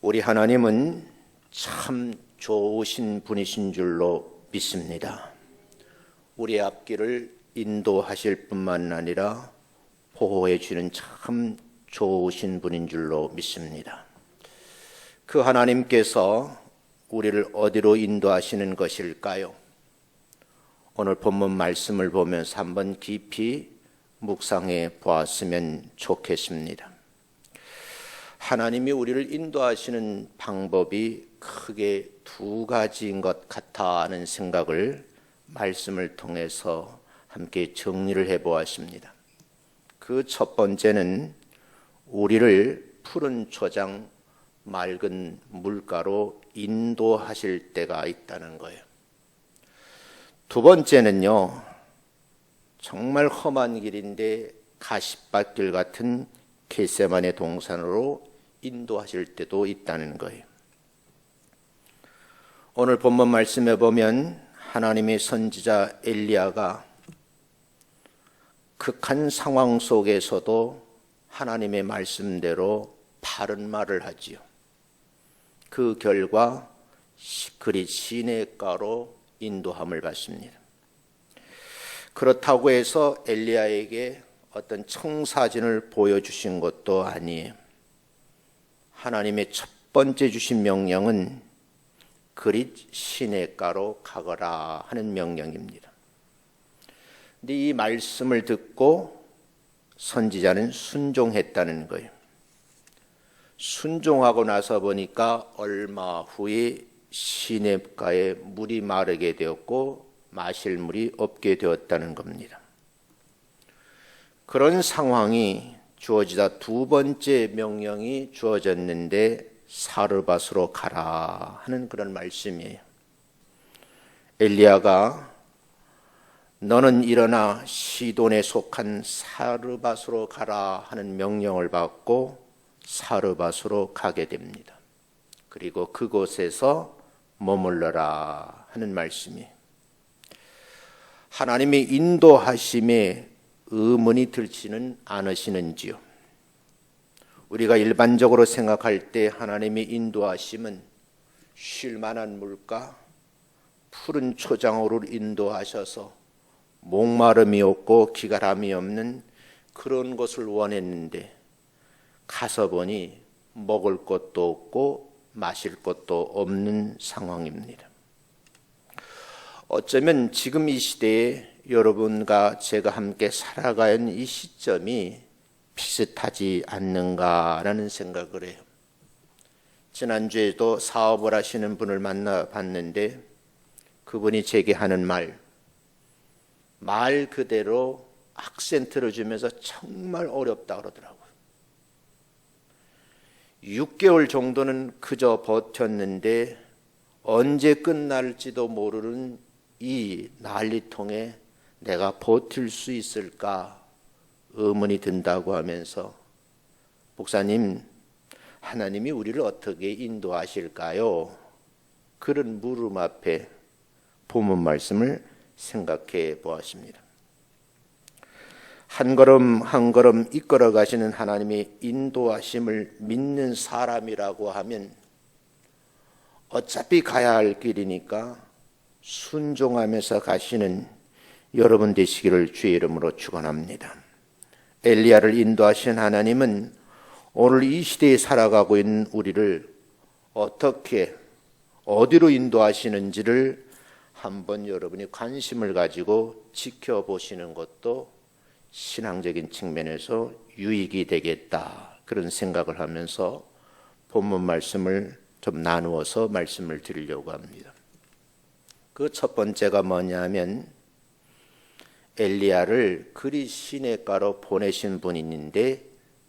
우리 하나님은 참 좋으신 분이신 줄로 믿습니다. 우리의 앞길을 인도하실 뿐만 아니라 보호해 주는 참 좋으신 분인 줄로 믿습니다. 그 하나님께서 우리를 어디로 인도하시는 것일까요? 오늘 본문 말씀을 보면서 한번 깊이 묵상해 보았으면 좋겠습니다. 하나님이 우리를 인도하시는 방법이 크게 두 가지인 것 같아 하는 생각을 말씀을 통해서 함께 정리를 해 보았습니다. 그 첫 번째는 우리를 푸른 초장 맑은 물가로 인도하실 때가 있다는 거예요. 두 번째는요, 정말 험한 길인데 가시밭길 같은 겟세마네 동산으로 인도하실 때도 있다는 거예요. 오늘 본문 말씀에 보면 하나님의 선지자 엘리야가 극한 상황 속에서도 하나님의 말씀대로 바른 말을 하지요. 그 결과 그리 시냇가로 인도함을 받습니다. 그렇다고 해서 엘리야에게 어떤 청사진을 보여주신 것도 아니에요. 하나님의 첫 번째 주신 명령은 그리 시냇가로 가거라 하는 명령입니다. 근데 이 말씀을 듣고 선지자는 순종했다는 거예요. 순종하고 나서 보니까 얼마 후에 시냇가에 물이 마르게 되었고 마실 물이 없게 되었다는 겁니다. 그런 상황이 주어지다 두 번째 명령이 주어졌는데 사르밧으로 가라 하는 그런 말씀이에요. 엘리야가 너는 일어나 시돈에 속한 사르밧으로 가라 하는 명령을 받고 사르밧으로 가게 됩니다. 그리고 그곳에서 머물러라 하는 말씀이에요. 하나님의 인도하심에 의문이 들지는 않으시는지요? 우리가 일반적으로 생각할 때 하나님의 인도하심은 쉴 만한 물가, 푸른 초장으로 인도하셔서 목마름이 없고 기갈함이 없는 그런 것을 원했는데 가서 보니 먹을 것도 없고 마실 것도 없는 상황입니다. 어쩌면 지금 이 시대에 여러분과 제가 함께 살아가는 이 시점이 비슷하지 않는가라는 생각을 해요. 지난주에도 사업을 하시는 분을 만나봤는데 그분이 제게 하는 말 그대로 악센트를 주면서 정말 어렵다 그러더라고요. 6개월 정도는 그저 버텼는데 언제 끝날지도 모르는 이 난리통에 내가 버틸 수 있을까 의문이 든다고 하면서 목사님, 하나님이 우리를 어떻게 인도하실까요? 그런 물음 앞에 본문 말씀을 생각해 보았습니다. 한 걸음 한 걸음 이끌어 가시는 하나님의 인도하심을 믿는 사람이라고 하면 어차피 가야 할 길이니까 순종하면서 가시는 여러분 되시기를 주의 이름으로 축원합니다. 엘리야를 인도하신 하나님은 오늘 이 시대에 살아가고 있는 우리를 어떻게 어디로 인도하시는지를 한번 여러분이 관심을 가지고 지켜보시는 것도 신앙적인 측면에서 유익이 되겠다 그런 생각을 하면서 본문 말씀을 좀 나누어서 말씀을 드리려고 합니다. 그 첫 번째가 뭐냐면 엘리야를 그리 시냇가로 보내신 분이 있는데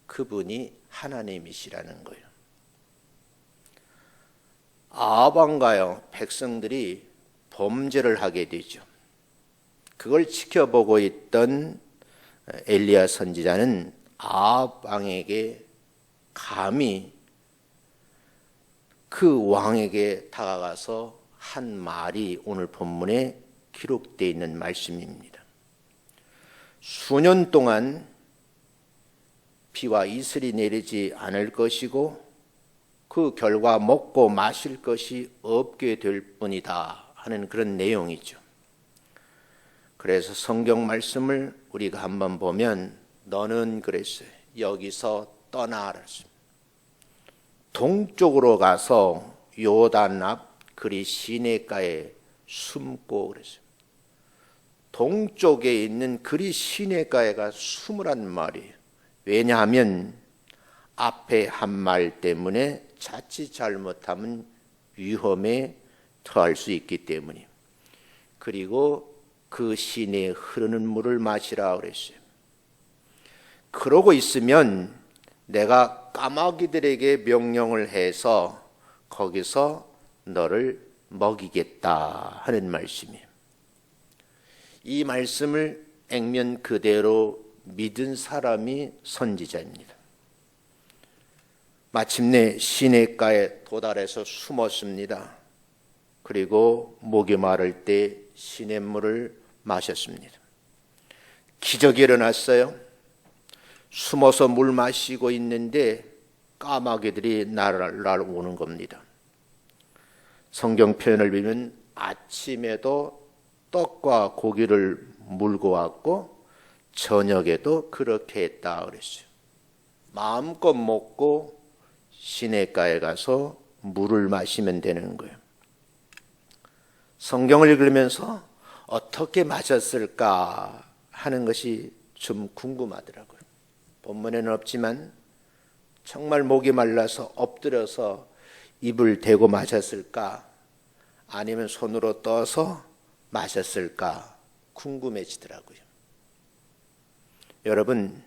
그분이 하나님이시라는 거예요. 아합 왕가요 백성들이 범죄를 하게 되죠. 그걸 지켜보고 있던 엘리야 선지자는 아합 왕에게 감히 그 왕에게 다가가서 한 말이 오늘 본문에 기록되어 있는 말씀입니다. 수년 동안 비와 이슬이 내리지 않을 것이고 그 결과 먹고 마실 것이 없게 될 뿐이다 하는 그런 내용이죠. 그래서 성경 말씀을 우리가 한번 보면 너는 그랬어요. 여기서 떠나 그랬습니다. 동쪽으로 가서 요단 앞 그리 시내가에 숨고 그랬어요. 동쪽에 있는 그리 시내가에 가 숨으란 말이에요. 왜냐하면 앞에 한 말 때문에 자칫 잘못하면 위험에 처할 수 있기 때문이에요. 그리고 그 시내에 흐르는 물을 마시라 그랬어요. 그러고 있으면 내가 까마귀들에게 명령을 해서 거기서 너를 먹이겠다 하는 말씀이에요. 이 말씀을 액면 그대로 믿은 사람이 선지자입니다. 마침내 시내가에 도달해서 숨었습니다. 그리고 목이 마를 때 시냇물을 마셨습니다. 기적이 일어났어요. 숨어서 물 마시고 있는데 까마귀들이 날아오는 겁니다. 성경 표현을 보면 아침에도 떡과 고기를 물고 왔고 저녁에도 그렇게 했다 그랬어요. 마음껏 먹고 시내가에 가서 물을 마시면 되는 거예요. 성경을 읽으면서 어떻게 마셨을까 하는 것이 좀 궁금하더라고요. 본문에는 없지만 정말 목이 말라서 엎드려서 입을 대고 마셨을까 아니면 손으로 떠서 마셨을까 궁금해지더라고요. 여러분,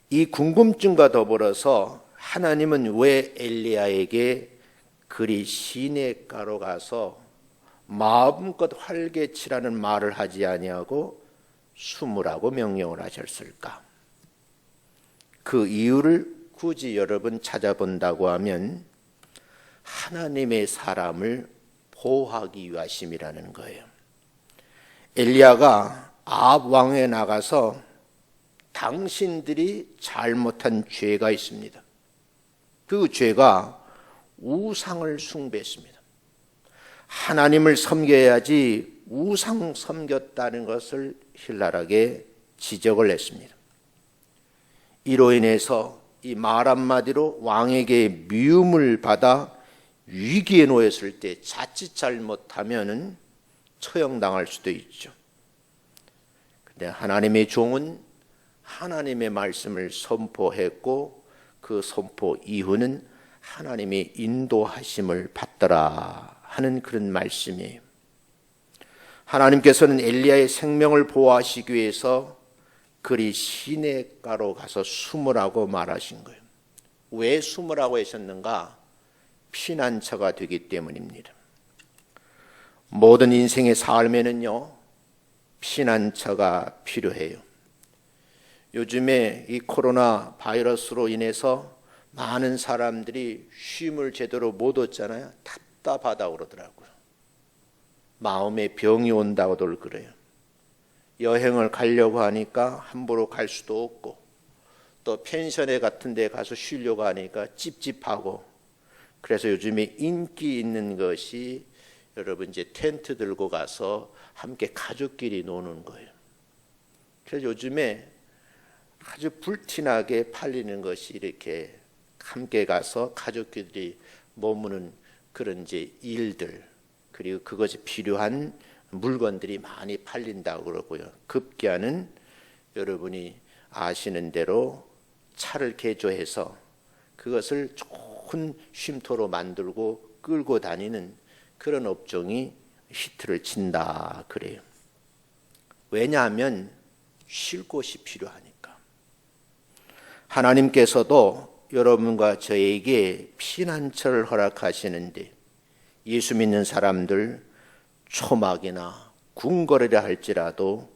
이 궁금증과 더불어서 하나님은 왜 엘리야에게 그리 시내가로 가서 마음껏 활개치라는 말을 하지 아니하고 숨으라고 명령을 하셨을까? 그 이유를 굳이 여러분 찾아본다고 하면 하나님의 사람을 보호하기 위하심이라는 거예요. 엘리야가 아합 왕에 나가서 당신들이 잘못한 죄가 있습니다. 그 죄가 우상을 숭배했습니다. 하나님을 섬겨야지 우상 섬겼다는 것을 신랄하게 지적을 했습니다. 이로 인해서 이 말 한마디로 왕에게 미움을 받아 위기에 놓였을 때 자칫 잘못하면은 처형당할 수도 있죠. 근데 하나님의 종은 하나님의 말씀을 선포했고 그 선포 이후는 하나님의 인도하심을 받더라 하는 그런 말씀이에요. 하나님께서는 엘리야의 생명을 보호하시기 위해서 그리 시내가로 가서 숨으라고 말하신 거예요. 왜 숨으라고 하셨는가? 피난처가 되기 때문입니다. 모든 인생의 삶에는요, 피난처가 필요해요. 요즘에 이 코로나 바이러스로 인해서 많은 사람들이 쉼을 제대로 못 얻잖아요. 답답하다고 그러더라고요. 마음에 병이 온다고들 그래요. 여행을 가려고 하니까 함부로 갈 수도 없고 또 펜션에 같은 데 가서 쉬려고 하니까 찝찝하고 그래서 요즘에 인기 있는 것이 여러분 이제 텐트 들고 가서 함께 가족끼리 노는 거예요. 그래서 요즘에 아주 불티나게 팔리는 것이 이렇게 함께 가서 가족끼리 머무는 그런 이제 일들 그리고 그것이 필요한 물건들이 많이 팔린다고 그러고요. 급기야는 여러분이 아시는 대로 차를 개조해서 그것을 좋은 쉼터로 만들고 끌고 다니는 그런 업종이 히트를 친다 그래요. 왜냐하면 쉴 곳이 필요하니까. 하나님께서도 여러분과 저에게 피난처를 허락하시는데 예수 믿는 사람들 초막이나 궁궐이라 할지라도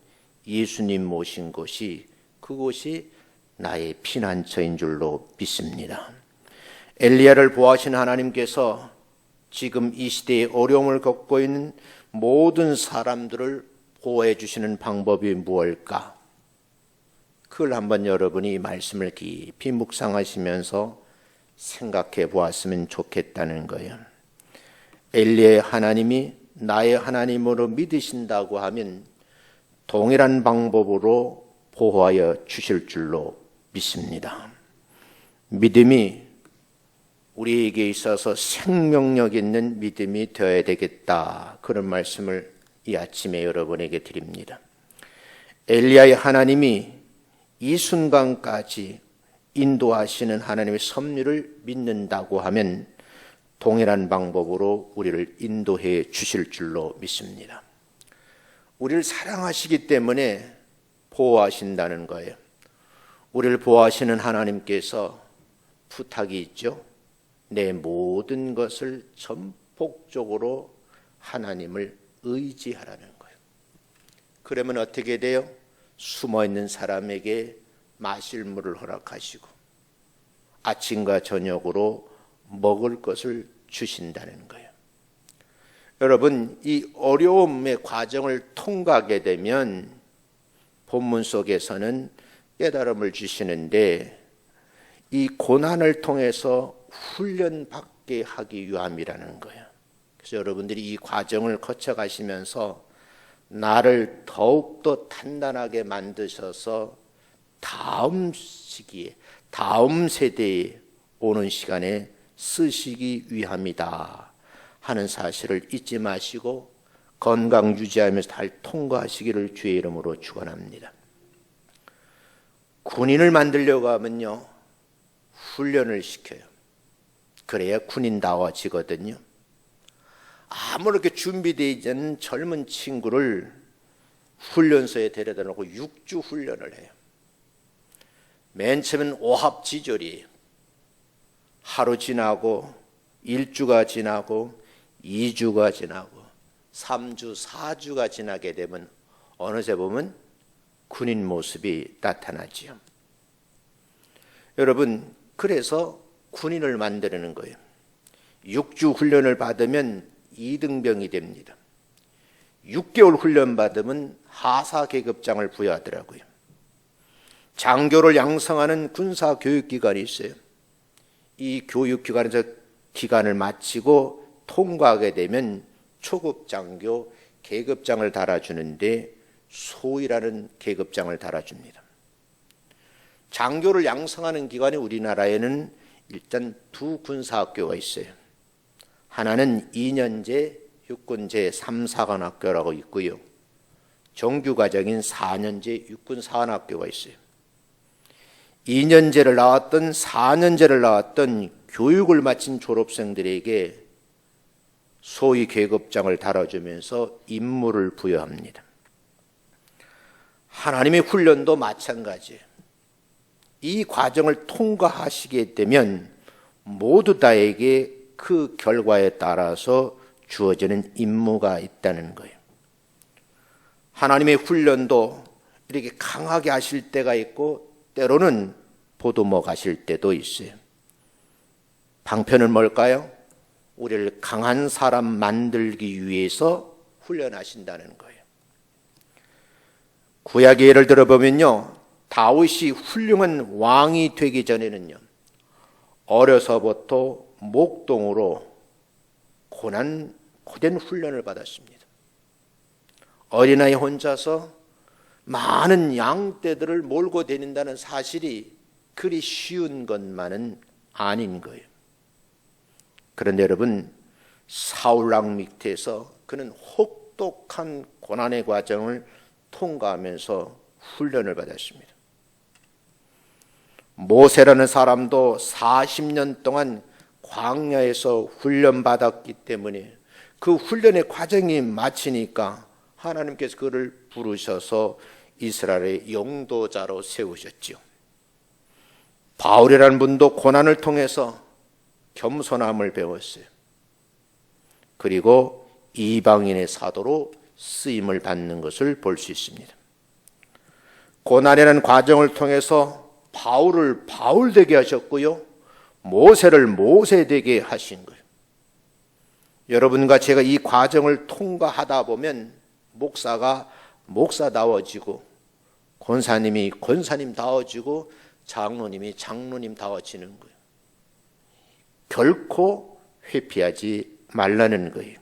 예수님 모신 곳이 그곳이 나의 피난처인 줄로 믿습니다. 엘리야를 보호하신 하나님께서 지금 이 시대에 어려움을 겪고 있는 모든 사람들을 보호해 주시는 방법이 무엇일까? 그걸 한번 여러분이 이 말씀을 깊이 묵상하시면서 생각해 보았으면 좋겠다는 거예요. 엘리야의 하나님이 나의 하나님으로 믿으신다고 하면 동일한 방법으로 보호하여 주실 줄로 믿습니다. 믿음이 우리에게 있어서 생명력 있는 믿음이 되어야 되겠다. 그런 말씀을 이 아침에 여러분에게 드립니다. 엘리야의 하나님이 이 순간까지 인도하시는 하나님의 섭리를 믿는다고 하면 동일한 방법으로 우리를 인도해 주실 줄로 믿습니다. 우리를 사랑하시기 때문에 보호하신다는 거예요. 우리를 보호하시는 하나님께서 부탁이 있죠. 내 모든 것을 전폭적으로 하나님을 의지하라는 거예요. 그러면 어떻게 돼요? 숨어있는 사람에게 마실 물을 허락하시고 아침과 저녁으로 먹을 것을 주신다는 거예요. 여러분, 이 어려움의 과정을 통과하게 되면 본문 속에서는 깨달음을 주시는데 이 고난을 통해서 훈련받게 하기 위함이라는 거예요. 그래서 여러분들이 이 과정을 거쳐가시면서 나를 더욱더 단단하게 만드셔서 다음 시기에, 다음 세대에 오는 시간에 쓰시기 위함이다 하는 사실을 잊지 마시고 건강 유지하면서 잘 통과하시기를 주의 이름으로 축원합니다. 군인을 만들려고 하면요, 훈련을 시켜요. 그래야 군인다워지거든요. 아무렇게 준비되어 있는 젊은 친구를 훈련소에 데려다 놓고 6주 훈련을 해요. 맨 처음엔 오합지졸이에요. 하루 지나고 1주가 지나고 2주가 지나고 3주, 4주가 지나게 되면 어느새 보면 군인 모습이 나타나지요. 여러분, 그래서 군인을 만드는 거예요. 6주 훈련을 받으면 2등병이 됩니다. 6개월 훈련 받으면 하사 계급장을 부여하더라고요. 장교를 양성하는 군사 교육기관이 있어요. 이 교육기관에서 기간을 마치고 통과하게 되면 초급 장교 계급장을 달아주는데 소위라는 계급장을 달아줍니다. 장교를 양성하는 기관이 우리나라에는 일단 두 군사학교가 있어요. 하나는 2년제 육군제 3사관학교라고 있고요. 정규과정인 4년제 육군사관학교가 있어요. 2년제를 나왔던 4년제를 나왔던 교육을 마친 졸업생들에게 소위 계급장을 달아주면서 임무를 부여합니다. 하나님의 훈련도 마찬가지예요. 이 과정을 통과하시게 되면 모두 다에게 그 결과에 따라서 주어지는 임무가 있다는 거예요. 하나님의 훈련도 이렇게 강하게 하실 때가 있고 때로는 보듬어 가실 때도 있어요. 방편은 뭘까요? 우리를 강한 사람 만들기 위해서 훈련하신다는 거예요. 구약의 예를 들어보면요, 다윗이 훌륭한 왕이 되기 전에는요, 어려서부터 목동으로 고된 훈련을 받았습니다. 어린아이 혼자서 많은 양떼들을 몰고 다닌다는 사실이 그리 쉬운 것만은 아닌 거예요. 그런데 여러분, 사울왕 밑에서 그는 혹독한 고난의 과정을 통과하면서 훈련을 받았습니다. 모세라는 사람도 40년 동안 광야에서 훈련받았기 때문에 그 훈련의 과정이 마치니까 하나님께서 그를 부르셔서 이스라엘의 영도자로 세우셨지요. 바울이라는 분도 고난을 통해서 겸손함을 배웠어요. 그리고 이방인의 사도로 쓰임을 받는 것을 볼 수 있습니다. 고난이라는 과정을 통해서 바울을 바울되게 하셨고요, 모세를 모세되게 하신 거예요. 여러분과 제가 이 과정을 통과하다 보면 목사가 목사다워지고 권사님이 권사님다워지고 장로님이 장로님다워지는 거예요. 결코 회피하지 말라는 거예요.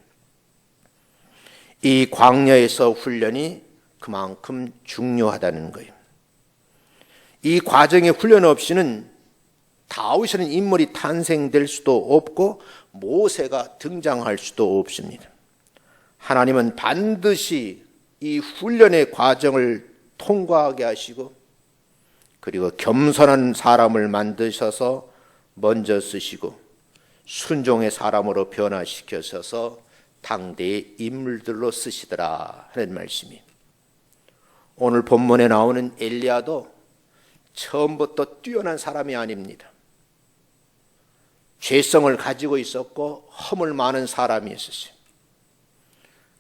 이 광야에서 훈련이 그만큼 중요하다는 거예요. 이 과정의 훈련 없이는 다윗이라는 인물이 탄생될 수도 없고 모세가 등장할 수도 없습니다. 하나님은 반드시 이 훈련의 과정을 통과하게 하시고 그리고 겸손한 사람을 만드셔서 먼저 쓰시고 순종의 사람으로 변화시켜셔서 당대의 인물들로 쓰시더라 하는 말씀이에요. 오늘 본문에 나오는 엘리야도 처음부터 뛰어난 사람이 아닙니다. 죄성을 가지고 있었고 허물 많은 사람이었어요.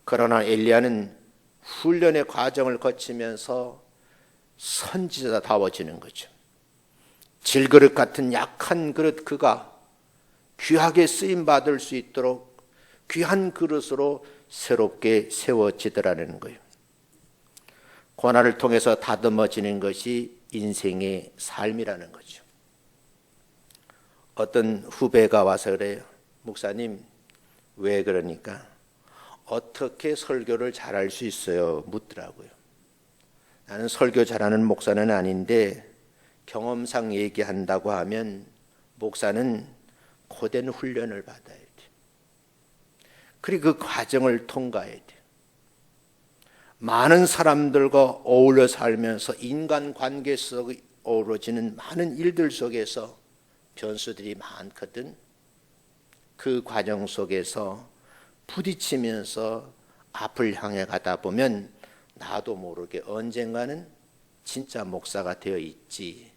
그러나 엘리야는 훈련의 과정을 거치면서 선지자다워지는 거죠. 질그릇 같은 약한 그릇 그가 귀하게 쓰임받을 수 있도록 귀한 그릇으로 새롭게 세워지더라는 거예요. 고난을 통해서 다듬어지는 것이 인생의 삶이라는 거죠. 어떤 후배가 와서 그래요. 목사님, 왜 그러니까? 어떻게 설교를 잘할 수 있어요? 묻더라고요. 나는 설교 잘하는 목사는 아닌데 경험상 얘기한다고 하면 목사는 고된 훈련을 받아야 돼. 그리고 그 과정을 통과해야 돼. 많은 사람들과 어울려 살면서 인간관계 속에 어우러지는 많은 일들 속에서 변수들이 많거든. 그 과정 속에서 부딪히면서 앞을 향해 가다 보면 나도 모르게 언젠가는 진짜 목사가 되어 있지.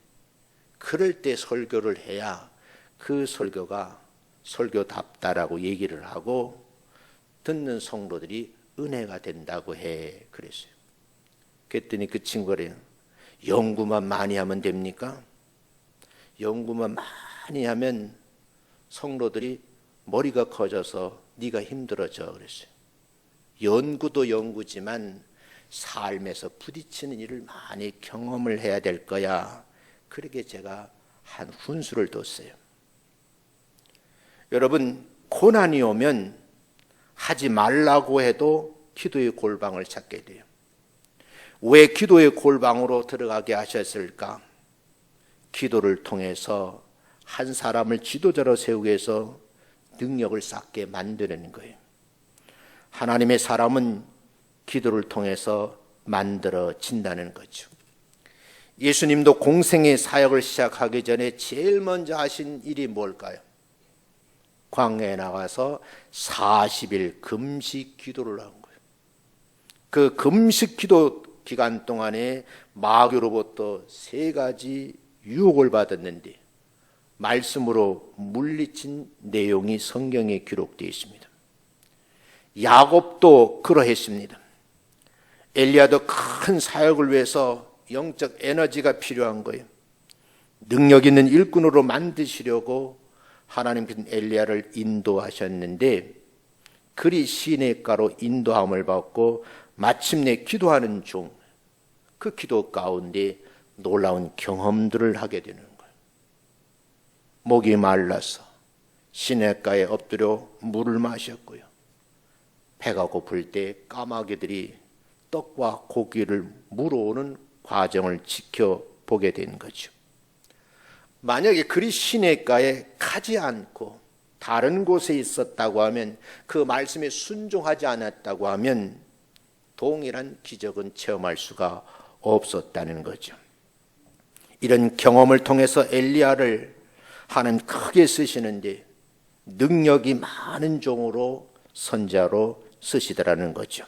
그럴 때 설교를 해야 그 설교가 설교답다라고 얘기를 하고 듣는 성도들이 은혜가 된다고 해. 그랬어요. 그랬더니 그 친구래요. 연구만 많이 하면 됩니까? 연구만 많이 하면 성도들이 머리가 커져서 네가 힘들어져 그랬어요. 연구도 연구지만 삶에서 부딪히는 일을 많이 경험을 해야 될 거야. 그렇게 제가 한 훈수를 뒀어요. 여러분, 고난이 오면 하지 말라고 해도 기도의 골방을 찾게 돼요. 왜 기도의 골방으로 들어가게 하셨을까? 기도를 통해서 한 사람을 지도자로 세우기 위해서 능력을 쌓게 만드는 거예요. 하나님의 사람은 기도를 통해서 만들어진다는 거죠. 예수님도 공생의 사역을 시작하기 전에 제일 먼저 하신 일이 뭘까요? 광야에 나가서 40일 금식 기도를 한 거예요. 그 금식 기도 기간 동안에 마귀로부터 3가지 유혹을 받았는데 말씀으로 물리친 내용이 성경에 기록되어 있습니다. 야곱도 그러했습니다. 엘리야도 큰 사역을 위해서 영적 에너지가 필요한 거예요. 능력 있는 일꾼으로 만드시려고 하나님께서는 엘리야를 인도하셨는데 그리 시냇가로 인도함을 받고 마침내 기도하는 중 그 기도 가운데 놀라운 경험들을 하게 되는 거예요. 목이 말라서 시냇가에 엎드려 물을 마셨고요. 배가 고플 때 까마귀들이 떡과 고기를 물어오는 과정을 지켜보게 된 거죠. 만약에 그리 시냇가에 가지 않고 다른 곳에 있었다고 하면, 그 말씀에 순종하지 않았다고 하면 동일한 기적은 체험할 수가 없었다는 거죠. 이런 경험을 통해서 엘리야를 하나님 크게 쓰시는데 능력이 많은 종으로 선자로 쓰시더라는 거죠.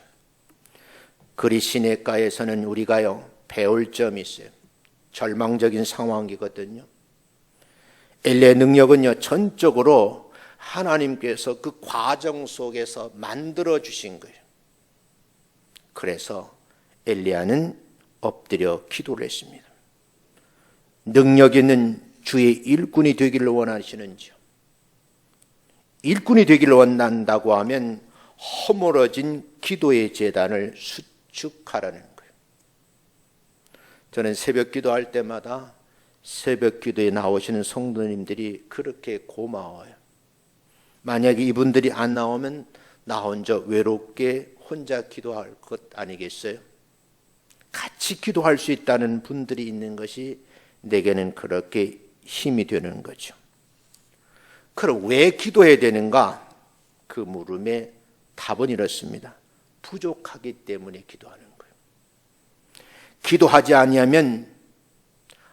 그리 시냇가에서는 우리가요 배울 점이 있어요. 절망적인 상황이거든요. 엘리야의 능력은요 전적으로 하나님께서 그 과정 속에서 만들어 주신 거예요. 그래서 엘리야는 엎드려 기도를 했습니다. 능력 있는 주의 일꾼이 되기를 원하시는지요? 일꾼이 되기를 원한다고 하면 허물어진 기도의 제단을 수축하라는 거예요. 저는 새벽 기도할 때마다 새벽 기도에 나오시는 성도님들이 그렇게 고마워요. 만약에 이분들이 안 나오면 나 혼자 외롭게 혼자 기도할 것 아니겠어요? 같이 기도할 수 있다는 분들이 있는 것이 내게는 그렇게 힘이 되는 거죠. 그럼 왜 기도해야 되는가? 그 물음에 답은 이렇습니다. 부족하기 때문에 기도하는 거예요. 기도하지 아니하면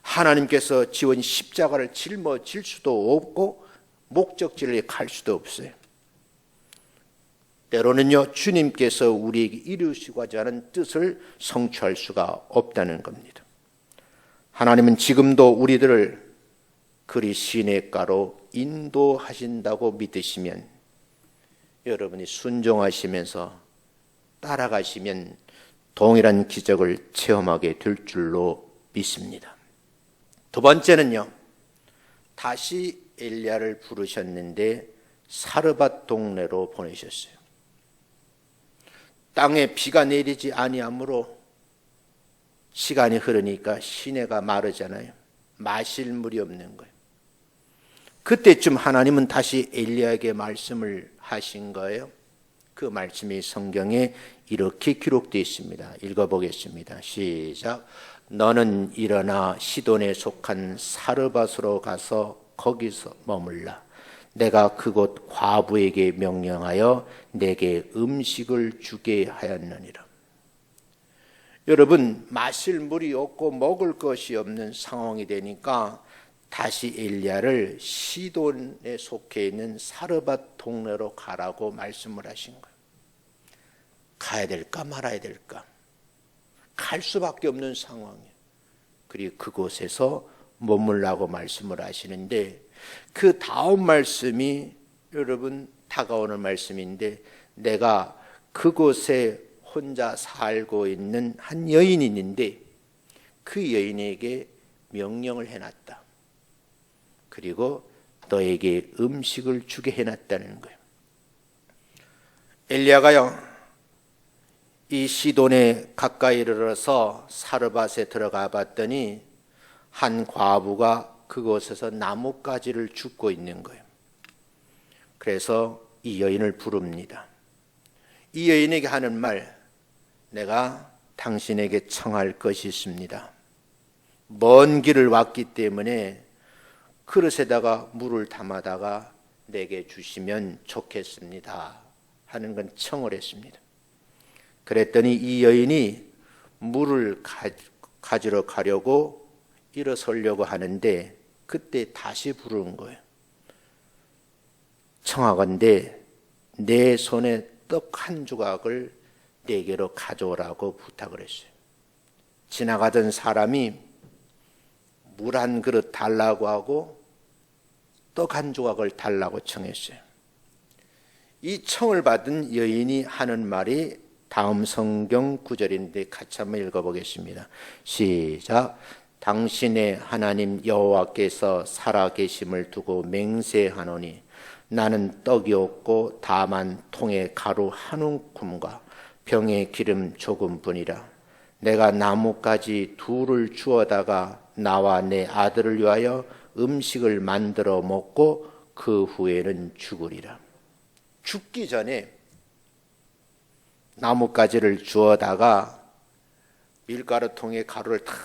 하나님께서 지은 십자가를 짊어질 수도 없고 목적지를 갈 수도 없어요. 때로는요, 주님께서 우리에게 이루시고자 하는 뜻을 성취할 수가 없다는 겁니다. 하나님은 지금도 우리들을 그리 시냇가로 인도하신다고 믿으시면 여러분이 순종하시면서 따라가시면 동일한 기적을 체험하게 될 줄로 믿습니다. 두 번째는요, 다시 엘리야를 부르셨는데 사르밧 동네로 보내셨어요. 땅에 비가 내리지 아니하므로 시간이 흐르니까 시내가 마르잖아요. 마실 물이 없는 거예요. 그때쯤 하나님은 다시 엘리야에게 말씀을 하신 거예요. 그 말씀이 성경에 이렇게 기록되어 있습니다. 읽어보겠습니다. 시작. 너는 일어나 시돈에 속한 사르밧으로 가서 거기서 머물라. 내가 그곳 과부에게 명령하여 내게 음식을 주게 하였느니라. 여러분, 마실 물이 없고 먹을 것이 없는 상황이 되니까 다시 엘리야를 시돈에 속해 있는 사르밧 동네로 가라고 말씀을 하신 거예요. 가야 될까 말아야 될까? 갈 수밖에 없는 상황이에요. 그리고 그곳에서 머물라고 말씀을 하시는데 그 다음 말씀이 여러분 다가오는 말씀인데 내가 그곳에 혼자 살고 있는 한 여인이 있는데 그 여인에게 명령을 해놨다. 그리고 너에게 음식을 주게 해놨다는 거예요. 엘리야가요, 이 시돈에 가까이 이르러서 사르밧에 들어가 봤더니 한 과부가 그곳에서 나뭇가지를 줍고 있는 거예요. 그래서 이 여인을 부릅니다. 이 여인에게 하는 말, 내가 당신에게 청할 것이 있습니다. 먼 길을 왔기 때문에 그릇에다가 물을 담아다가 내게 주시면 좋겠습니다 하는 건 청을 했습니다. 그랬더니 이 여인이 물을 가지러 가려고 일어서려고 하는데 그때 다시 부르는 거예요. 청하건대 내 손에 떡 한 조각을 내게로 가져오라고 부탁을 했어요. 지나가던 사람이 물 한 그릇 달라고 하고 떡 한 조각을 달라고 청했어요. 이 청을 받은 여인이 하는 말이 다음 성경 구절인데 같이 한번 읽어보겠습니다. 시작. 당신의 하나님 여호와께서 살아계심을 두고 맹세하노니 나는 떡이 없고 다만 통에 가루 한 움큼과 병에 기름 조금뿐이라. 내가 나뭇가지 둘을 주워다가 나와 내 아들을 위하여 음식을 만들어 먹고 그 후에는 죽으리라. 죽기 전에 나뭇가지를 주워다가 밀가루통에 가루를 탁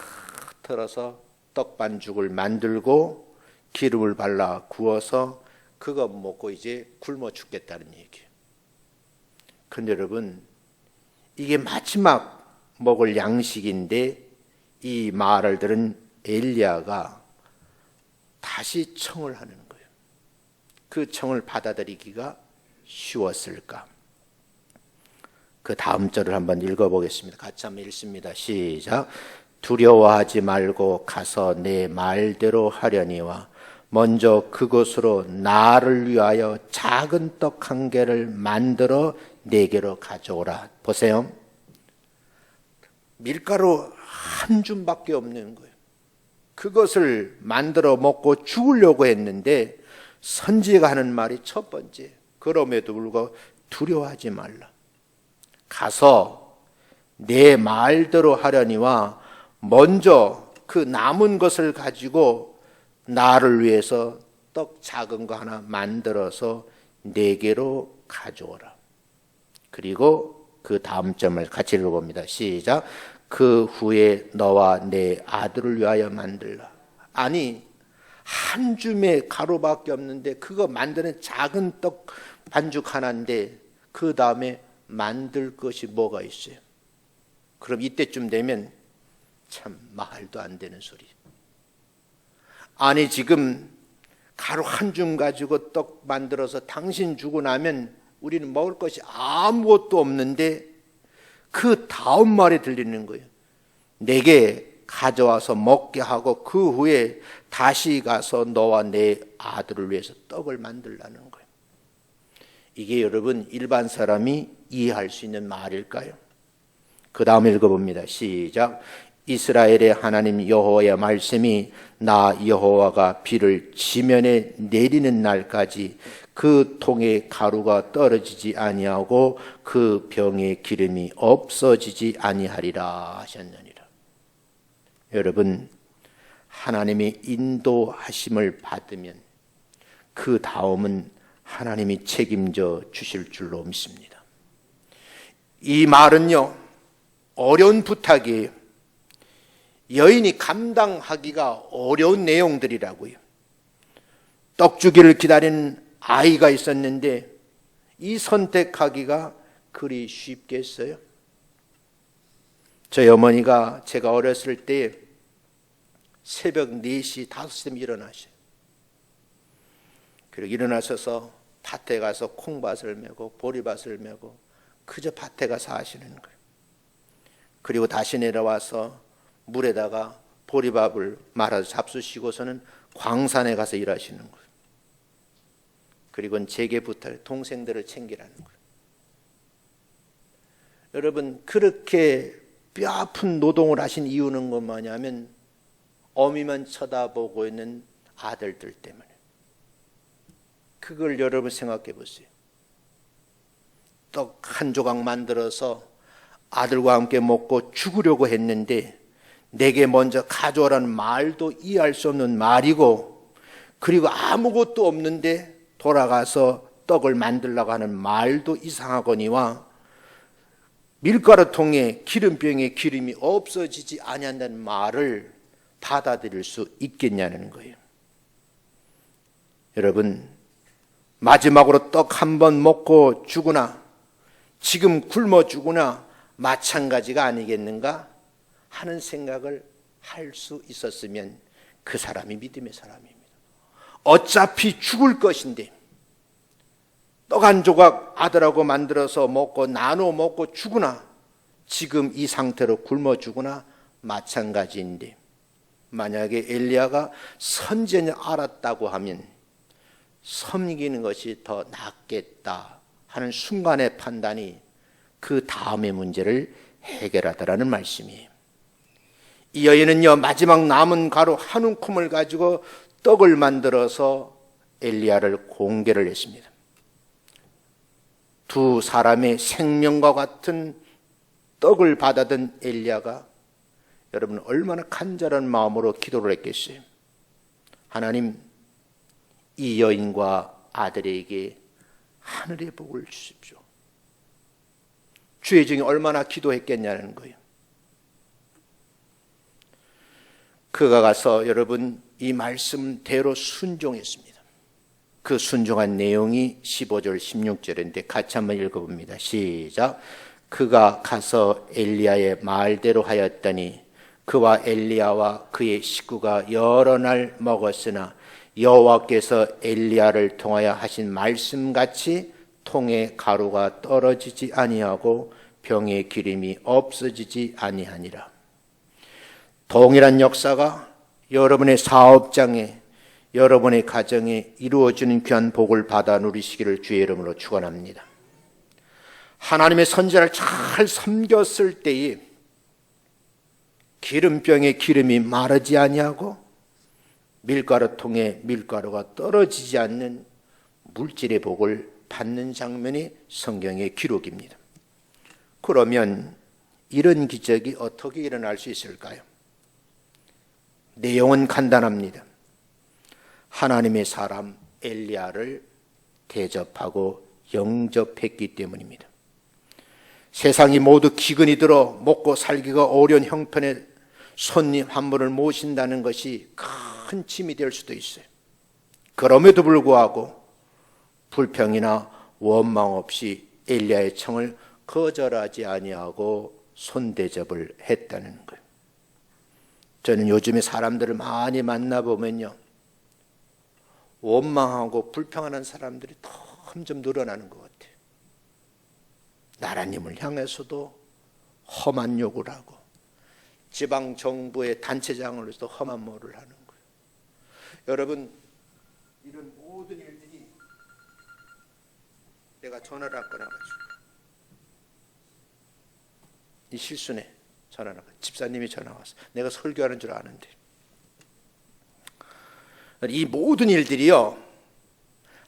털어서 떡반죽을 만들고 기름을 발라 구워서 그거 먹고 이제 굶어 죽겠다는 얘기예요. 그런데 여러분, 이게 마지막 먹을 양식인데 이 말을 들은 엘리야가 다시 청을 하는 거예요. 그 청을 받아들이기가 쉬웠을까? 그 다음 절을 한번 읽어보겠습니다. 같이 한번 읽습니다. 시작. 두려워하지 말고 가서 내 말대로 하려니와 먼저 그곳으로 나를 위하여 작은 떡 한 개를 만들어 내게로 가져오라. 보세요. 밀가루 한 줌밖에 없는 거예요. 그것을 만들어 먹고 죽으려고 했는데 선지자가 하는 말이 첫 번째, 그럼에도 불구하고 두려워하지 말라. 가서 내 말대로 하려니와 먼저 그 남은 것을 가지고 나를 위해서 떡 작은 거 하나 만들어서 내게로 가져오라. 그리고 그 다음 점을 같이 읽어봅니다. 시작. 그 후에 너와 내 아들을 위하여 만들라. 아니, 한 줌의 가루밖에 없는데 그거 만드는 작은 떡 반죽 하나인데 그 다음에 만들 것이 뭐가 있어요? 그럼 이때쯤 되면 참 말도 안 되는 소리. 아니, 지금 가루 한 줌 가지고 떡 만들어서 당신 주고 나면 우리는 먹을 것이 아무것도 없는데 그 다음 말에 들리는 거예요. 내게 가져와서 먹게 하고 그 후에 다시 가서 너와 내 아들을 위해서 떡을 만들라는 거예요. 이게 여러분 일반 사람이 이해할 수 있는 말일까요? 그 다음 읽어봅니다. 시작. 이스라엘의 하나님 여호와의 말씀이 나 여호와가 비를 지면에 내리는 날까지 그 통에 가루가 떨어지지 아니하고 그 병에 기름이 없어지지 아니하리라 하셨느니라. 여러분, 하나님의 인도하심을 받으면 그 다음은 하나님이 책임져 주실 줄로 믿습니다. 이 말은요, 어려운 부탁이에요. 여인이 감당하기가 어려운 내용들이라고요. 떡주기를 기다리는 아이가 있었는데 이 선택하기가 그리 쉽겠어요? 저희 어머니가 제가 어렸을 때 새벽 4시, 5시쯤 일어나셔요. 그리고 일어나셔서 밭에 가서 콩밭을 메고 보리밭을 메고 그저 밭에 가서 하시는 거예요. 그리고 다시 내려와서 물에다가 보리밥을 말아서 잡수시고서는 광산에 가서 일하시는 거예요. 그리고는 제게 부탁, 동생들을 챙기라는 거예요. 여러분, 그렇게 뼈아픈 노동을 하신 이유는 뭐냐면 어미만 쳐다보고 있는 아들들 때문에. 그걸 여러분 생각해 보세요. 떡 한 조각 만들어서 아들과 함께 먹고 죽으려고 했는데 내게 먼저 가져오라는 말도 이해할 수 없는 말이고, 그리고 아무것도 없는데 돌아가서 떡을 만들려고 하는 말도 이상하거니와 밀가루통에 기름병에 기름이 없어지지 아니한다는 말을 받아들일 수 있겠냐는 거예요. 여러분, 마지막으로 떡 한 번 먹고 죽으나 지금 굶어 죽으나 마찬가지가 아니겠는가 하는 생각을 할 수 있었으면 그 사람이 믿음의 사람입니다. 어차피 죽을 것인데 떡 한 조각 아들하고 만들어서 먹고 나눠 먹고 죽으나 지금 이 상태로 굶어 죽으나 마찬가지인데, 만약에 엘리야가 선지자를 알았다고 하면 섬기는 것이 더 낫겠다 하는 순간의 판단이 그 다음의 문제를 해결하더라는 말씀이에요. 이 여인은요, 마지막 남은 가루 한 움큼을 가지고 떡을 만들어서 엘리야를 공개를 했습니다. 두 사람의 생명과 같은 떡을 받아든 엘리야가 여러분 얼마나 간절한 마음으로 기도를 했겠어요. 하나님, 이 여인과 아들에게 하늘의 복을 주십시오. 주의 종이 얼마나 기도했겠냐는 거예요. 그가 가서 여러분 이 말씀대로 순종했습니다. 그 순종한 내용이 15절 16절인데 같이 한번 읽어봅니다. 시작. 그가 가서 엘리야의 말대로 하였더니 그와 엘리야와 그의 식구가 여러 날 먹었으나 여호와께서 엘리야를 통하여 하신 말씀같이 통에 가루가 떨어지지 아니하고 병에 기름이 없어지지 아니하니라. 동일한 역사가 여러분의 사업장에, 여러분의 가정에 이루어지는 귀한 복을 받아 누리시기를 주의 이름으로 축원합니다. 하나님의 선지자를 잘 섬겼을 때에 기름병에 기름이 마르지 아니하고 밀가루통에 밀가루가 떨어지지 않는 물질의 복을 받는 장면이 성경의 기록입니다. 그러면 이런 기적이 어떻게 일어날 수 있을까요? 내용은 간단합니다. 하나님의 사람 엘리야를 대접하고 영접했기 때문입니다. 세상이 모두 기근이 들어 먹고 살기가 어려운 형편의 손님 한 분을 모신다는 것이 큰 짐이 될 수도 있어요. 그럼에도 불구하고 불평이나 원망 없이 엘리야의 청을 거절하지 아니하고 손대접을 했다는 거예요. 저는 요즘에 사람들을 많이 만나보면요, 원망하고 불평하는 사람들이 점점 늘어나는 것 같아요. 나라님을 향해서도 험한 욕을 하고 지방 정부의 단체장으로서 험한 말을 하는 거예요. 여러분, 이런 모든 일들이 내가 전화를 안 끊어가지고 이 실수네. 전화가 집사님이 전화 왔어. 내가 설교하는 줄 아는데. 이 모든 일들이요,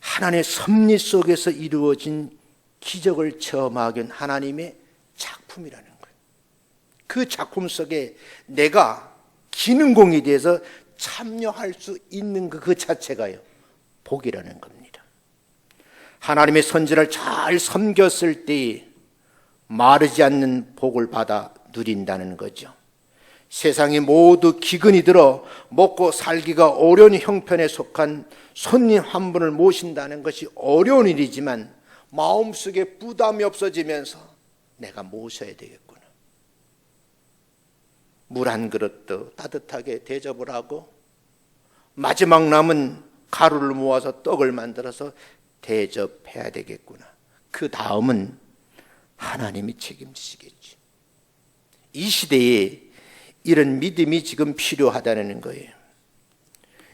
하나님의 섭리 속에서 이루어진 기적을 체험하게 한 하나님의 작품이라는 거예요. 그 작품 속에 내가 기능공에 대해서 참여할 수 있는 그 자체가요, 복이라는 겁니다. 하나님의 선지를 잘 섬겼을 때 마르지 않는 복을 받아 누린다는 거죠. 세상이 모두 기근이 들어 먹고 살기가 어려운 형편에 속한 손님 한 분을 모신다는 것이 어려운 일이지만 마음속에 부담이 없어지면서 내가 모셔야 되겠구나. 물 한 그릇도 따뜻하게 대접을 하고 마지막 남은 가루를 모아서 떡을 만들어서 대접해야 되겠구나. 그 다음은 하나님이 책임지시겠지. 이 시대에 이런 믿음이 지금 필요하다는 거예요.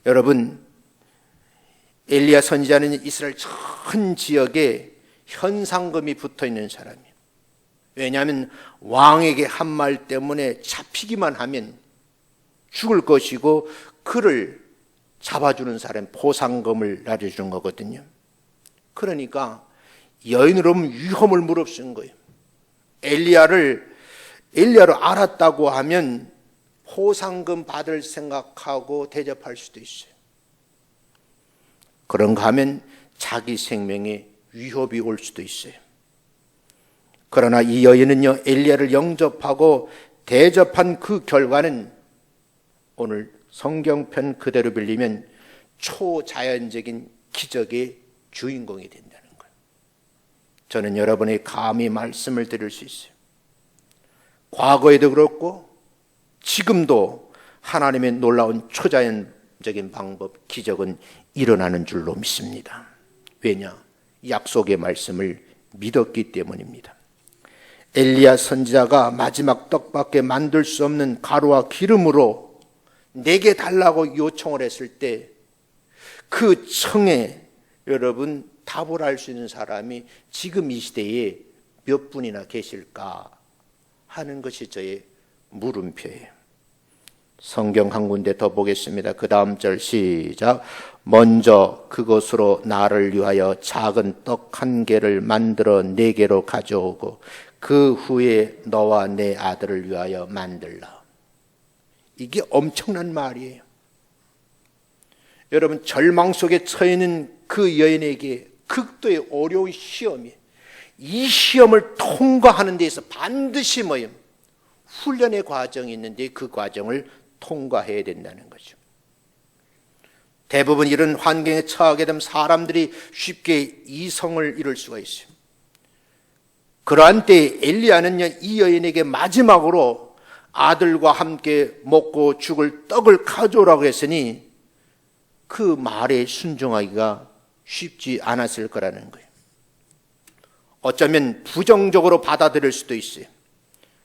여러분, 엘리야 선지자는 이스라엘 전 지역에 현상금이 붙어 있는 사람이에요. 왜냐하면 왕에게 한 말 때문에 잡히기만 하면 죽을 것이고 그를 잡아주는 사람 보상금을 나눠주는 거거든요. 그러니까 여인으로 위험을 무릅쓴 거예요. 엘리야를 알았다고 하면 보상금 받을 생각하고 대접할 수도 있어요. 그런가 하면 자기 생명에 위협이 올 수도 있어요. 그러나 이 여인은요, 엘리야를 영접하고 대접한 그 결과는 오늘 성경편 그대로 빌리면 초자연적인 기적의 주인공이 된다는 거예요. 저는 여러분의 감히 말씀을 드릴 수 있어요. 과거에도 그렇고 지금도 하나님의 놀라운 초자연적인 방법, 기적은 일어나는 줄로 믿습니다. 왜냐? 약속의 말씀을 믿었기 때문입니다. 엘리야 선지자가 마지막 떡밖에 만들 수 없는 가루와 기름으로 내게 달라고 요청을 했을 때 그 청에 여러분 답을 할 수 있는 사람이 지금 이 시대에 몇 분이나 계실까 하는 것이 저의 물음표예요. 성경 한 군데 더 보겠습니다. 그 다음 절 시작. 먼저 그것으로 나를 위하여 작은 떡 한 개를 만들어 내게로 가져오고 그 후에 너와 내 아들을 위하여 만들라. 이게 엄청난 말이에요. 여러분, 절망 속에 처해 있는 그 여인에게 극도의 어려운 시험이에요. 이 시험을 통과하는 데에서 반드시 뭐예요? 훈련의 과정이 있는데 그 과정을 통과해야 된다는 거죠. 대부분 이런 환경에 처하게 되면 사람들이 쉽게 이성을 잃을 수가 있어요. 그러한 때에 엘리야는요, 이 여인에게 마지막으로 아들과 함께 먹고 죽을 떡을 가져오라고 했으니 그 말에 순종하기가 쉽지 않았을 거라는 거예요. 어쩌면 부정적으로 받아들일 수도 있어요.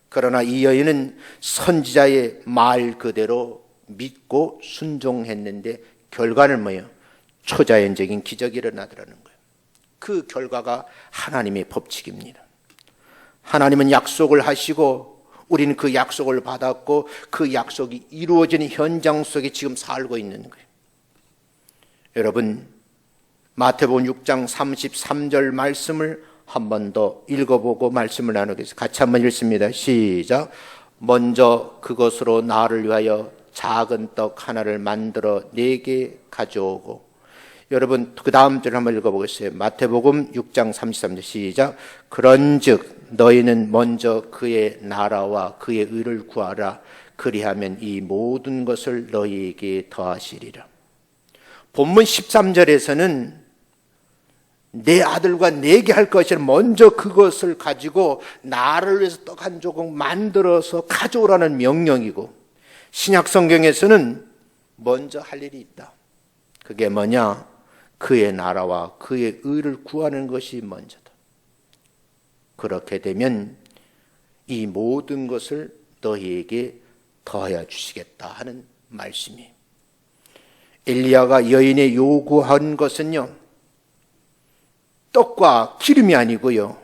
그러나 이 여인은 선지자의 말 그대로 믿고 순종했는데 결과는 뭐예요? 초자연적인 기적이 일어나더라는 거예요. 그 결과가 하나님의 법칙입니다. 하나님은 약속을 하시고 우리는 그 약속을 받았고 그 약속이 이루어지는 현장 속에 지금 살고 있는 거예요. 여러분, 마태복음 6장 33절 말씀을 한 번 더 읽어보고 말씀을 나누겠습니다. 같이 한번 읽습니다. 시작. 먼저 그것으로 나를 위하여 작은 떡 하나를 만들어 내게 가져오고. 여러분 그 다음 절 한번 읽어보겠어요. 마태복음 6장 33절 시작. 그런즉 너희는 먼저 그의 나라와 그의 의를 구하라. 그리하면 이 모든 것을 너희에게 더하시리라. 본문 13절에서는 내 아들과 내게 할 것이라 먼저 그것을 가지고 나를 위해서 떡 한 조각 만들어서 가져오라는 명령이고, 신약 성경에서는 먼저 할 일이 있다. 그게 뭐냐? 그의 나라와 그의 의를 구하는 것이 먼저다. 그렇게 되면 이 모든 것을 너희에게 더하여 주시겠다 하는 말씀이. 엘리야가 여인의 요구한 것은요, 떡과 기름이 아니고요,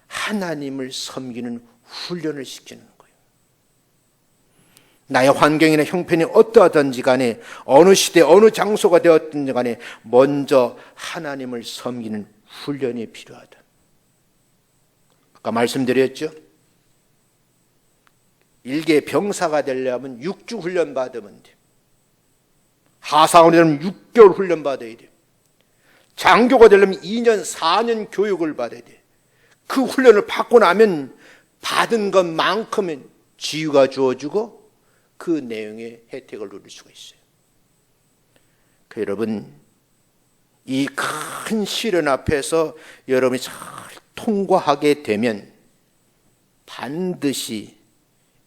하나님을 섬기는 훈련을 시키는 거예요. 나의 환경이나 형편이 어떠하든지 간에, 어느 시대 어느 장소가 되었든지 간에 먼저 하나님을 섬기는 훈련이 필요하다. 아까 말씀드렸죠? 일개 병사가 되려면 6주 훈련 받으면 돼요. 하사원이 되려면 6개월 훈련 받아야 돼요. 장교가 되려면 2년, 4년 교육을 받아야 돼요. 그 훈련을 받고 나면 받은 것만큼은 지위가 주어지고 그 내용의 혜택을 누릴 수가 있어요. 여러분, 이 큰 시련 앞에서 여러분이 잘 통과하게 되면 반드시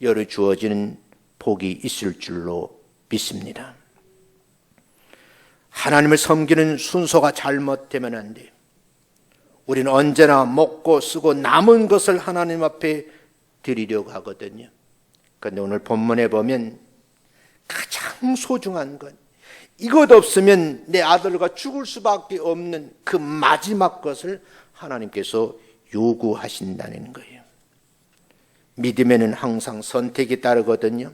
여러 주어지는 복이 있을 줄로 믿습니다. 하나님을 섬기는 순서가 잘못되면 안 돼요. 우리는 언제나 먹고 쓰고 남은 것을 하나님 앞에 드리려고 하거든요. 그런데 오늘 본문에 보면 가장 소중한 건, 이것 없으면 내 아들과 죽을 수밖에 없는 그 마지막 것을 하나님께서 요구하신다는 거예요. 믿음에는 항상 선택이 따르거든요.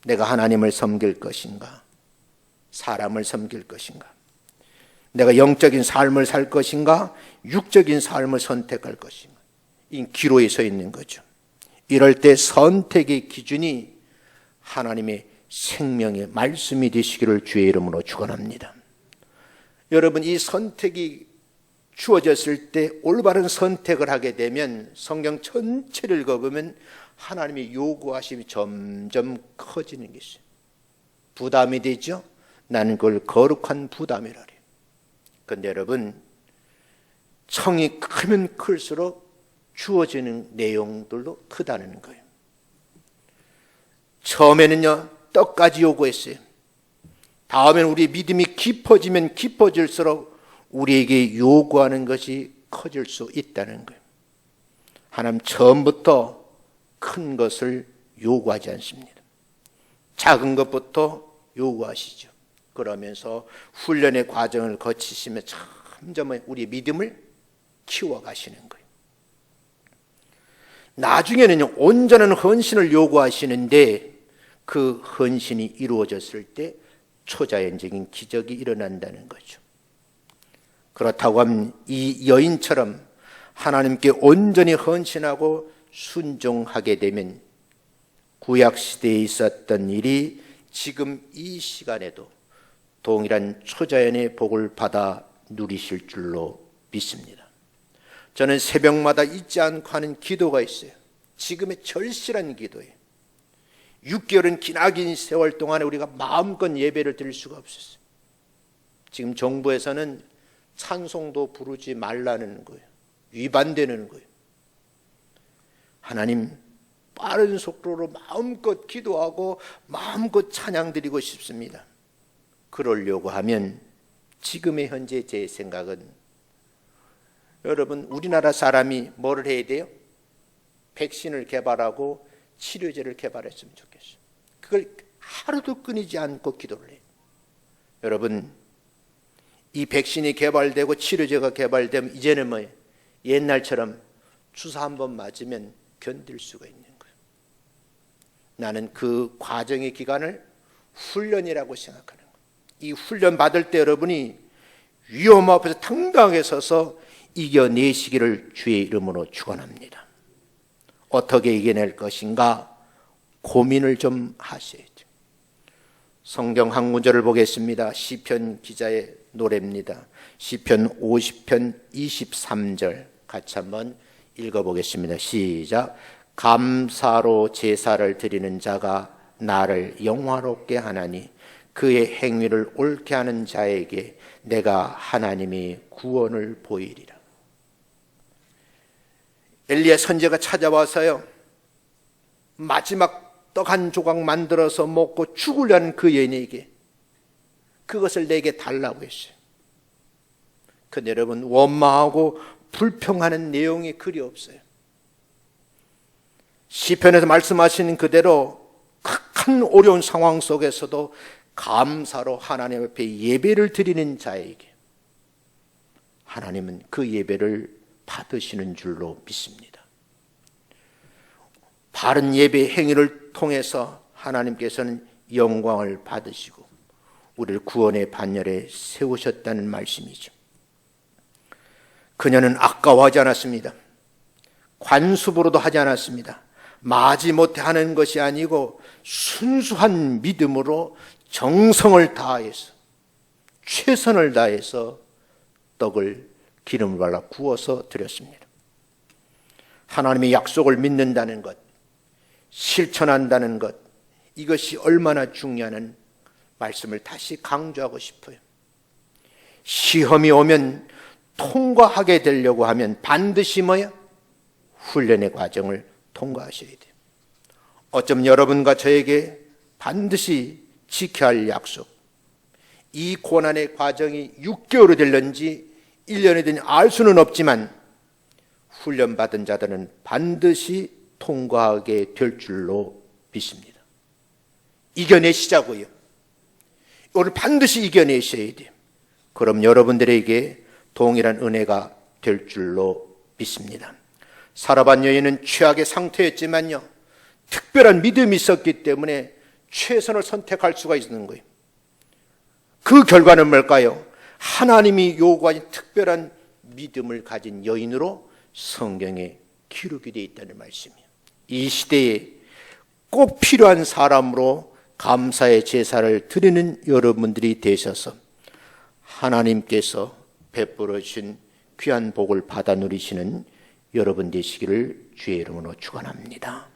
내가 하나님을 섬길 것인가, 사람을 섬길 것인가, 내가 영적인 삶을 살 것인가, 육적인 삶을 선택할 것인가, 이 기로에 서 있는 거죠. 이럴 때 선택의 기준이 하나님의 생명의 말씀이 되시기를 주의 이름으로 축원합니다. 여러분, 이 선택이 주어졌을 때 올바른 선택을 하게 되면 성경 전체를 읽어보면 하나님의 요구하심이 점점 커지는 게 있어요. 부담이 되죠? 나는 그걸 거룩한 부담이라래. 그런데 여러분, 청이 크면 클수록 주어지는 내용들도 크다는 거예요. 처음에는요, 떡까지 요구했어요. 다음에는 우리 믿음이 깊어지면 깊어질수록 우리에게 요구하는 것이 커질 수 있다는 거예요. 하나님 처음부터 큰 것을 요구하지 않습니다. 작은 것부터 요구하시죠. 그러면서 훈련의 과정을 거치시며 점점 우리 믿음을 키워가시는 거예요. 나중에는 온전한 헌신을 요구하시는데 그 헌신이 이루어졌을 때 초자연적인 기적이 일어난다는 거죠. 그렇다고 하면 이 여인처럼 하나님께 온전히 헌신하고 순종하게 되면 구약시대에 있었던 일이 지금 이 시간에도 동일한 초자연의 복을 받아 누리실 줄로 믿습니다. 저는 새벽마다 잊지 않고 하는 기도가 있어요. 지금의 절실한 기도예요. 6개월은 기나긴 세월 동안에 우리가 마음껏 예배를 드릴 수가 없었어요. 지금 정부에서는 찬송도 부르지 말라는 거예요. 위반되는 거예요. 하나님, 빠른 속도로 마음껏 기도하고 마음껏 찬양 드리고 싶습니다. 그러려고 하면 지금의 현재 제 생각은, 여러분, 우리나라 사람이 뭐를 해야 돼요? 백신을 개발하고 치료제를 개발했으면 좋겠어요. 그걸 하루도 끊이지 않고 기도를 해요. 여러분, 이 백신이 개발되고 치료제가 개발되면 이제는 뭐예요? 옛날처럼 주사 한 번 맞으면 견딜 수가 있는 거예요. 나는 그 과정의 기간을 훈련이라고 생각하는 거예요. 이 훈련 받을 때 여러분이 위험 앞에서 당당하게 서서 이겨내시기를 주의 이름으로 축원합니다. 어떻게 이겨낼 것인가 고민을 좀 하셔야죠. 성경 한 구절을 보겠습니다. 시편 기자의 노래입니다. 시편 50편 23절 같이 한번 읽어보겠습니다. 시작. 감사로 제사를 드리는 자가 나를 영화롭게 하나니 그의 행위를 옳게 하는 자에게 내가 하나님의 구원을 보이리라. 엘리야 선지자가 찾아와서요, 마지막 떡 한 조각 만들어서 먹고 죽으려는 그 여인에게 그것을 내게 달라고 했어요. 근데 여러분, 원망하고 불평하는 내용이 그리 없어요. 시편에서 말씀하시는 그대로 극한 어려운 상황 속에서도 감사로 하나님 앞에 예배를 드리는 자에게 하나님은 그 예배를 받으시는 줄로 믿습니다. 바른 예배 행위를 통해서 하나님께서는 영광을 받으시고 우리를 구원의 반열에 세우셨다는 말씀이죠. 그녀는 아까워하지 않았습니다. 관습으로도 하지 않았습니다. 마지못해 하는 것이 아니고 순수한 믿음으로 정성을 다해서 최선을 다해서 떡을 기름을 발라 구워서 드렸습니다. 하나님의 약속을 믿는다는 것, 실천한다는 것, 이것이 얼마나 중요한 말씀을 다시 강조하고 싶어요. 시험이 오면 통과하게 되려고 하면 반드시 뭐야? 훈련의 과정을 통과하셔야 돼요. 어쩜 여러분과 저에게 반드시 지켜야 할 약속, 이 고난의 과정이 6개월이 될는지 1년이 되는지 알 수는 없지만 훈련받은 자들은 반드시 통과하게 될 줄로 믿습니다. 이겨내시자고요. 이걸 반드시 이겨내셔야 돼요. 그럼 여러분들에게 동일한 은혜가 될 줄로 믿습니다. 사라밧 여인은 최악의 상태였지만요, 특별한 믿음이 있었기 때문에 최선을 선택할 수가 있는 거예요. 그 결과는 뭘까요? 하나님이 요구하신 특별한 믿음을 가진 여인으로 성경에 기록이 되어 있다는 말씀이에요. 이 시대에 꼭 필요한 사람으로 감사의 제사를 드리는 여러분들이 되셔서 하나님께서 베풀어 주신 귀한 복을 받아 누리시는 여러분 되시기를 주의 이름으로 축원합니다.